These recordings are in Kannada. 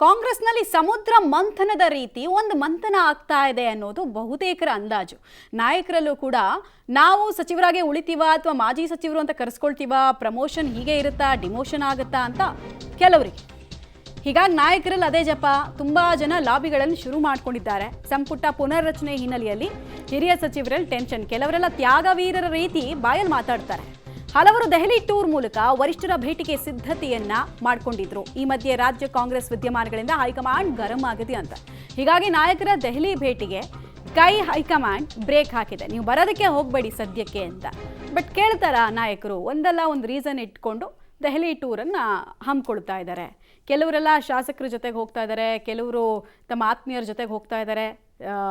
ಕಾಂಗ್ರೆಸ್ನಲ್ಲಿ ಸಮುದ್ರ ಮಂಥನದ ರೀತಿ ಒಂದು ಮಂಥನ ಆಗ್ತಾ ಇದೆ ಅನ್ನೋದು ಬಹುತೇಕರ ಅಂದಾಜು. ನಾಯಕರಲ್ಲೂ ಕೂಡ ನಾವು ಸಚಿವರಾಗಿ ಉಳಿತೀವಾ ಅಥವಾ ಮಾಜಿ ಸಚಿವರು ಅಂತ ಕರೆಸ್ಕೊಳ್ತೀವಾ, ಪ್ರಮೋಷನ್ ಹೀಗೆ ಇರುತ್ತಾ, ಡಿಮೋಷನ್ ಆಗುತ್ತಾ ಅಂತ ಕೆಲವರಿಗೆ. ಹೀಗಾಗಿ ನಾಯಕರಲ್ಲಿ ಅದೇ ಜಪ. ತುಂಬಾ ಜನ ಲಾಬಿಗಳನ್ನು ಶುರು ಮಾಡಿಕೊಂಡಿದ್ದಾರೆ. ಸಂಪುಟ ಪುನರ್ರಚನೆ ಹಿನ್ನೆಲೆಯಲ್ಲಿ ಹಿರಿಯ ಸಚಿವರಲ್ಲಿ ಟೆನ್ಷನ್. ಕೆಲವರೆಲ್ಲ ತ್ಯಾಗವೀರರ ರೀತಿ ಬಾಯಲ್ಲಿ ಮಾತಾಡ್ತಾರೆ. ಹಲವರು ದೆಹಲಿ ಟೂರ್ ಮೂಲಕ ವರಿಷ್ಠರ ಭೇಟಿಗೆ ಸಿದ್ಧತೆಯನ್ನ ಮಾಡಿಕೊಂಡಿದ್ರು. ಈ ಮಧ್ಯೆ ರಾಜ್ಯ ಕಾಂಗ್ರೆಸ್ ವಿದ್ಯಮಾನಗಳಿಂದ ಹೈಕಮಾಂಡ್ ಗರಂ ಆಗಿದೆ ಅಂತ. ಹೀಗಾಗಿ ನಾಯಕರ ದೆಹಲಿ ಭೇಟಿಗೆ ಹೈಕಮಾಂಡ್ ಬ್ರೇಕ್ ಹಾಕಿದೆ. ನೀವು ಬರೋದಕ್ಕೆ ಹೋಗಬೇಡಿ ಸದ್ಯಕ್ಕೆ ಅಂತ. ಬಟ್ ಕೇಳ್ತಾರ ನಾಯಕರು? ಒಂದಲ್ಲ ಒಂದು ರೀಸನ್ ಇಟ್ಕೊಂಡು ದೆಹಲಿ ಟೂರನ್ನು ಹಮ್ಮಿಕೊಳ್ತಾ ಇದ್ದಾರೆ. ಕೆಲವರೆಲ್ಲ ಶಾಸಕರ ಜೊತೆಗೆ ಹೋಗ್ತಾ ಇದ್ದಾರೆ, ಕೆಲವರು ತಮ್ಮ ಆತ್ಮೀಯರ ಜೊತೆಗೆ ಹೋಗ್ತಾ ಇದ್ದಾರೆ.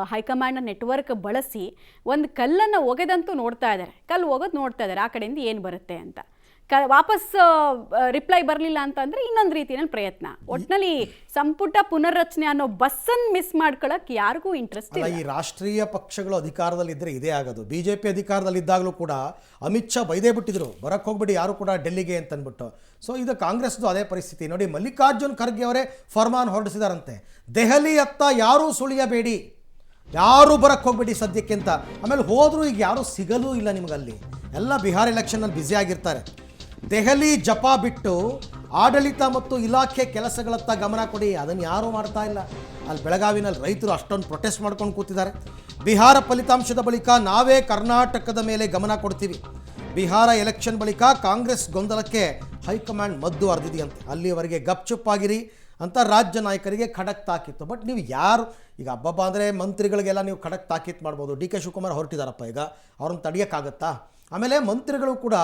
ಹೈಕಮಾಂಡ್ನ ನೆಟ್ವರ್ಕ್ ಬಳಸಿ ಒಂದು ಕಲ್ಲನ್ನು ಒಗೆದಂತೂ ನೋಡ್ತಾ ಇದ್ದಾರೆ. ಕಲ್ಲು ಒಗೆದು ನೋಡ್ತಾ ಇದ್ದಾರೆ ಆ ಕಡೆಯಿಂದ ಏನು ಬರುತ್ತೆ ಅಂತ. ವಾಪಸ್ ರಿಪ್ಲೈ ಬರಲಿಲ್ಲ ಅಂತಂದರೆ ಇನ್ನೊಂದು ರೀತಿಯಲ್ಲಿ ಪ್ರಯತ್ನ. ಒಟ್ಟಿನಲ್ಲಿ ಸಂಪುಟ ಪುನರ್ರಚನೆ ಅನ್ನೋ ಬಸ್ಸನ್ನು ಮಿಸ್ ಮಾಡ್ಕೊಳ್ಳೋಕೆ ಯಾರಿಗೂ ಇಂಟ್ರೆಸ್ಟ್ ಇಲ್ಲ. ಈ ರಾಷ್ಟ್ರೀಯ ಪಕ್ಷಗಳು ಅಧಿಕಾರದಲ್ಲಿದ್ದರೆ ಇದೇ ಆಗೋದು. BJP ಅಧಿಕಾರದಲ್ಲಿದ್ದಾಗಲೂ ಕೂಡ ಅಮಿತ್ ಶಾ ಬೈದೇ ಬಿಟ್ಟಿದ್ರು, ಬರಕ್ಕೆ ಹೋಗ್ಬಿಡಿ ಯಾರು ಕೂಡ ಡೆಲ್ಲಿಗೆ ಅಂತ ಅಂದ್ಬಿಟ್ಟು. ಸೊ ಇದು ಕಾಂಗ್ರೆಸ್ದು ಅದೇ ಪರಿಸ್ಥಿತಿ. ನೋಡಿ, ಮಲ್ಲಿಕಾರ್ಜುನ್ ಖರ್ಗೆ ಅವರೇ ಫರ್ಮಾನ್ ಹೊರಡಿಸಿದಾರಂತೆ, ದೆಹಲಿ ಅತ್ತ ಯಾರೂ ಸುಳಿಯಬೇಡಿ, ಯಾರೂ ಬರಕ್ಕೆ ಹೋಗ್ಬೇಡಿ ಸದ್ಯಕ್ಕೆ ಅಂತ. ಆಮೇಲೆ ಹೋದರೂ ಈಗ ಯಾರೂ ಸಿಗಲೂ ಇಲ್ಲ ನಿಮಗಲ್ಲಿ. ಎಲ್ಲ ಬಿಹಾರ್ ಎಲೆಕ್ಷನ್ನಲ್ಲಿ ಬ್ಯುಸಿ ಆಗಿರ್ತಾರೆ. ದೆಹಲಿ ಜಪ ಬಿಟ್ಟು ಆಡಳಿತ ಮತ್ತು ಇಲಾಖೆ ಕೆಲಸಗಳತ್ತ ಗಮನ ಕೊಡಿ, ಅದನ್ನು ಯಾರೂ ಮಾಡ್ತಾ ಇಲ್ಲ. ಅಲ್ಲಿ ಬೆಳಗಾವಿನಲ್ಲಿ ರೈತರು ಅಷ್ಟೊಂದು ಪ್ರೊಟೆಸ್ಟ್ ಮಾಡ್ಕೊಂಡು ಕೂತಿದ್ದಾರೆ. ಬಿಹಾರ ಫಲಿತಾಂಶದ ಬಳಿಕ ನಾವೇ ಕರ್ನಾಟಕದ ಮೇಲೆ ಗಮನ ಕೊಡ್ತೀವಿ. ಬಿಹಾರ ಎಲೆಕ್ಷನ್ ಬಳಿಕ ಕಾಂಗ್ರೆಸ್ ಗೊಂದಲಕ್ಕೆ ಹೈಕಮಾಂಡ್ ಮದ್ದು ಅರ್ದಿದೆಯಂತೆ. ಅಲ್ಲಿವರೆಗೆ ಗಪ್ಚುಪ್ಪಾಗಿರಿ ಅಂತ ರಾಜ್ಯ ನಾಯಕರಿಗೆ ಖಡಕ್ ತಾಕೀತು. ಬಟ್ ನೀವು ಯಾರು ಈಗ ಹಬ್ಬ ಅಂದರೆ ಮಂತ್ರಿಗಳಿಗೆಲ್ಲ ನೀವು ಖಡಕ್ ತಾಕೀತು ಮಾಡ್ಬೋದು. DK ಶಿವಕುಮಾರ್ ಹೊರಟಿದ್ದಾರಪ್ಪ, ಈಗ ಅವ್ರನ್ನ ತಡೆಯೋಕ್ಕಾಗತ್ತಾ? ಆಮೇಲೆ ಮಂತ್ರಿಗಳು ಕೂಡ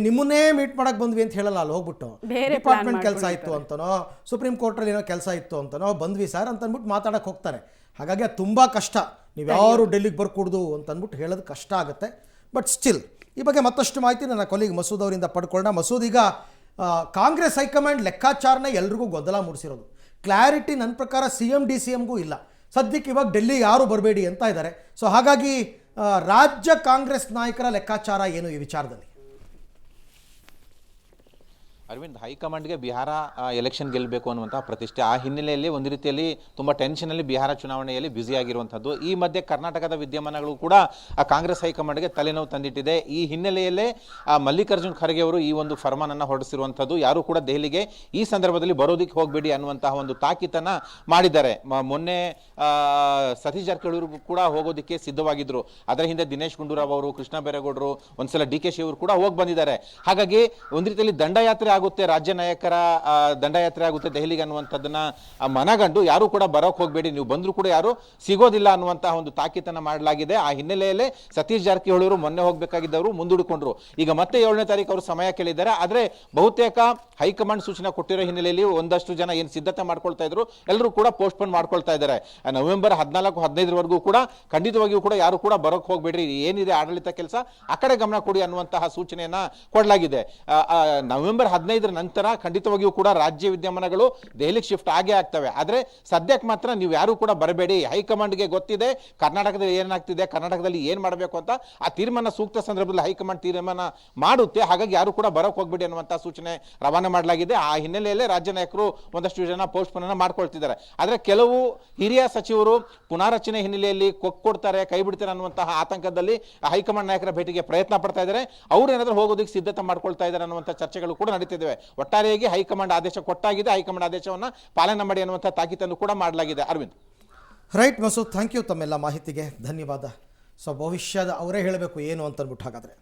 ನಿಮ್ಮನ್ನೇ ಮೀಟ್ ಮಾಡಕ್ಕೆ ಬಂದ್ವಿ ಅಂತ ಹೇಳಲ್ಲ. ಅಲ್ಲಿ ಹೋಗ್ಬಿಟ್ಟು ಡಿಪಾರ್ಟ್ಮೆಂಟ್ ಕೆಲಸ ಇತ್ತು ಅಂತನೋ, ಸುಪ್ರೀಂ ಕೋರ್ಟಲ್ಲಿ ಏನೋ ಕೆಲಸ ಇತ್ತು ಅಂತನೋ ಬಂದ್ವಿ ಸರ್ ಅಂತ ಅಂದ್ಬಿಟ್ಟು ಮಾತಾಡೋಕ್ಕೆ ಹೋಗ್ತಾರೆ. ಹಾಗಾಗಿ ಅದು ತುಂಬ ಕಷ್ಟ. ನೀವು ಯಾರು ಡೆಲ್ಲಿಗೆ ಬರ್ಕೊಡ್ದು ಅಂತಂದ್ಬಿಟ್ಟು ಹೇಳೋದು ಕಷ್ಟ ಆಗುತ್ತೆ. ಬಟ್ ಸ್ಟಿಲ್ ಈ ಬಗ್ಗೆ ಮತ್ತಷ್ಟು ಮಾಹಿತಿ ನನ್ನ ಕೊಲೀಗ್ ಮಸೂದ್ ಅವರಿಂದ ಪಡ್ಕೊಳ್ಳೋಣ. ಮಸೂದ್, ಈಗ ಕಾಂಗ್ರೆಸ್ ಹೈಕಮಾಂಡ್ ಲೆಕ್ಕಾಚಾರನೇ ಎಲ್ರಿಗೂ ಗೊಂದಲ ಮೂಡಿಸಿರೋದು. ಕ್ಲಾರಿಟಿ ನನ್ನ ಪ್ರಕಾರ CM DCMಗೂ ಇಲ್ಲ. ಸದ್ಯಕ್ಕೆ ಇವಾಗ ಡೆಲ್ಲಿ ಯಾರು ಬರಬೇಡಿ ಅಂತ ಇದ್ದಾರೆ. ಸೊ ಹಾಗಾಗಿ ರಾಜ್ಯ ಕಾಂಗ್ರೆಸ್ ನಾಯಕರ ಲೆಕ್ಕಾಚಾರ ಏನು ಈ ವಿಚಾರದಲ್ಲಿ? ಅರವಿಂದ್, ಹೈಕಮಾಂಡ್ಗೆ ಬಿಹಾರ ಎಲೆಕ್ಷನ್ ಗೆಲ್ಲಬೇಕು ಅನ್ನುವಂಥ ಪ್ರತಿಷ್ಠೆ. ಆ ಹಿನ್ನೆಲೆಯಲ್ಲಿ ಒಂದು ರೀತಿಯಲ್ಲಿ ತುಂಬ ಟೆನ್ಷನಲ್ಲಿ ಬಿಹಾರ ಚುನಾವಣೆಯಲ್ಲಿ ಬ್ಯುಸಿ ಆಗಿರುವಂಥದ್ದು. ಈ ಮಧ್ಯೆ ಕರ್ನಾಟಕದ ವಿದ್ಯಮಾನಗಳು ಕೂಡ ಕಾಂಗ್ರೆಸ್ ಹೈಕಮಾಂಡ್ಗೆ ತಲೆನೋವು ತಂದಿಟ್ಟಿದೆ. ಈ ಹಿನ್ನೆಲೆಯಲ್ಲೇ ಮಲ್ಲಿಕಾರ್ಜುನ್ ಖರ್ಗೆ ಅವರು ಈ ಒಂದು ಫರ್ಮಾನನ್ನು ಹೊರಡಿಸಿರುವಂಥದ್ದು. ಯಾರು ಕೂಡ ದೆಹಲಿಗೆ ಈ ಸಂದರ್ಭದಲ್ಲಿ ಬರೋದಕ್ಕೆ ಹೋಗಬೇಡಿ ಅನ್ನುವಂತಹ ಒಂದು ತಾಕೀತನ್ನು ಮಾಡಿದ್ದಾರೆ. ಮೊನ್ನೆ ಸತೀಶ್ ಜಾರಕಿಹೊಳಿ ಕೂಡ ಹೋಗೋದಕ್ಕೆ ಸಿದ್ಧವಾಗಿದ್ದರು. ಅದರ ಹಿಂದೆ ದಿನೇಶ್ ಗುಂಡೂರಾವ್ ಅವರು, ಕೃಷ್ಣ ಬೈರೇಗೌಡರು, ಒಂದ್ಸಲ DK ಶಿ ಅವರು ಕೂಡ ಹೋಗಿ ಬಂದಿದ್ದಾರೆ. ಹಾಗಾಗಿ ಒಂದು ರೀತಿಯಲ್ಲಿ ದಂಡಯಾತ್ರೆ ಆಗುತ್ತೆ, ರಾಜ್ಯ ನಾಯಕರ ದಂಡಯಾತ್ರೆ ಆಗುತ್ತೆ ದೆಹಲಿಗೆ ಅನ್ನುವಂಥದ್ದನ್ನ ಮನಗಂಡು ಯಾರು ಕೂಡ ಬರೋಕೆ ಹೋಗಬೇಡಿ, ನೀವು ಬಂದರೂ ಕೂಡ ಯಾರು ಸಿಗೋದಿಲ್ಲ ಅನ್ನುವಂತಹ ಒಂದು ತಾಕೀತನ್ನ ಮಾಡಲಾಗಿದೆ. ಆ ಹಿನ್ನೆಲೆಯಲ್ಲೇ ಸತೀಶ್ ಜಾರಕಿಹೊಳಿ ಅವರು ಮೊನ್ನೆ ಹೋಗಬೇಕಾಗಿದ್ದವರು ಮುಂದೂಡಿಕೊಂಡ್ರು. ಈಗ ಮತ್ತೆ 7ನೇ ತಾರೀಕು ಅವರು ಸಮಯ ಕೇಳಿದ್ದಾರೆ. ಆದರೆ ಬಹುತೇಕ ಹೈಕಮಾಂಡ್ ಸೂಚನೆ ಕೊಟ್ಟಿರೋ ಹಿನ್ನೆಲೆಯಲ್ಲಿ ಒಂದಷ್ಟು ಜನ ಏನು ಸಿದ್ಧತೆ ಮಾಡ್ಕೊಳ್ತಾ ಇದ್ರು ಎಲ್ಲರೂ ಕೂಡ ಪೋಸ್ಟ್ಪೋನ್ ಮಾಡ್ಕೊಳ್ತಾ ಇದ್ದಾರೆ. ನವೆಂಬರ್ 14-15 ಕೂಡ ಖಂಡಿತವಾಗಿಯೂ ಕೂಡ ಯಾರು ಕೂಡ ಬರೋಕೆ ಹೋಗಬೇಡ್ರಿ, ಏನಿದೆ ಆಡಳಿತ ಕೆಲಸ ಆ ಕಡೆ ಗಮನ ಕೊಡಿ ಅನ್ನುವಂತಹ ಸೂಚನೆಯನ್ನ ಕೊಡಲಾಗಿದೆ. ನವೆಂಬರ್ 15 ನಂತರ ಖಂಡಿತವಾಗಿಯೂ ಕೂಡ ರಾಜ್ಯ ವಿದ್ಯಮಾನಗಳು ದೆಹಲಿಗೆ ಶಿಫ್ಟ್ ಆಗೇ ಆಗ್ತವೆ. ಆದರೆ ಸದ್ಯಕ್ಕೆ ಮಾತ್ರ ನೀವು ಯಾರು ಕೂಡ ಬರಬೇಡಿ. ಹೈಕಮಾಂಡ್ಗೆ ಗೊತ್ತಿದೆ ಕರ್ನಾಟಕದಲ್ಲಿ ಏನಾಗ್ತಿದೆ, ಕರ್ನಾಟಕದಲ್ಲಿ ಏನು ಮಾಡಬೇಕು ಅಂತ. ಆ ತೀರ್ಮಾನ ಸೂಕ್ತ ಸಂದರ್ಭದಲ್ಲಿ ಹೈಕಮಾಂಡ್ ತೀರ್ಮಾನ ಮಾಡುತ್ತೆ. ಹಾಗಾಗಿ ಯಾರು ಕೂಡ ಬರೋಕೆ ಹೋಗಬೇಡಿ ಅನ್ನುವಂಥ ಸೂಚನೆ ರವಾನೆ ಮಾಡಲಾಗಿದೆ. ಆ ಹಿನ್ನೆಲೆಯಲ್ಲೇ ರಾಜ್ಯ ನಾಯಕರು ಒಂದಷ್ಟು ಜನ ಪೋಸ್ಟ್ಪೋನ್ ಅನ್ನು ಮಾಡ್ಕೊಳ್ತಿದ್ದಾರೆ. ಆದರೆ ಕೆಲವು ಹಿರಿಯ ಸಚಿವರು ಪುನಾರಚನೆ ಹಿನ್ನೆಲೆಯಲ್ಲಿ ಕೊಡ್ತಾರೆ, ಕೈ ಬಿಡ್ತಾರೆ ಅನ್ನುವಂತಹ ಆತಂಕದಲ್ಲಿ ಹೈಕಮಾಂಡ್ ನಾಯಕರ ಭೇಟಿಗೆ ಪ್ರಯತ್ನ ಪಡ್ತಾ ಇದ್ದಾರೆ. ಅವ್ರು ಏನಾದರೂ ಹೋಗೋದಕ್ಕೆ ಸಿದ್ಧತೆ ಮಾಡ್ಕೊಳ್ತಾ ಇದ್ದಾರೆ ಅನ್ನುವಂಥ ಚರ್ಚೆಗಳು ಕೂಡ ನಡೀತಿದ್ದೇವೆ. ಒಟ್ಟಾರೆಯಾಗಿ ಹೈಕಮಾಂಡ್ ಆದೇಶ ಕೊಟ್ಟಾಗಿದೆ, ಹೈಕಮಾಂಡ್ ಆದೇಶವನ್ನು ಪಾಲನೆ ಮಾಡಿ ಅನ್ನುವಂಥ ತಾಕೀತನ್ನು ಕೂಡ ಮಾಡಲಾಗಿದೆ. Arvind. Right Masood, thank you ತಮ್ಮೆಲ್ಲ ಮಾಹಿತಿಗೆ ಧನ್ಯವಾದ. ಸೊ ಭವಿಷ್ಯದ ಅವರೇ ಹೇಳಬೇಕು ಏನು ಅಂತ ಅಂದ್ಬಿಟ್ಟು ಹಾಗಾದರೆ.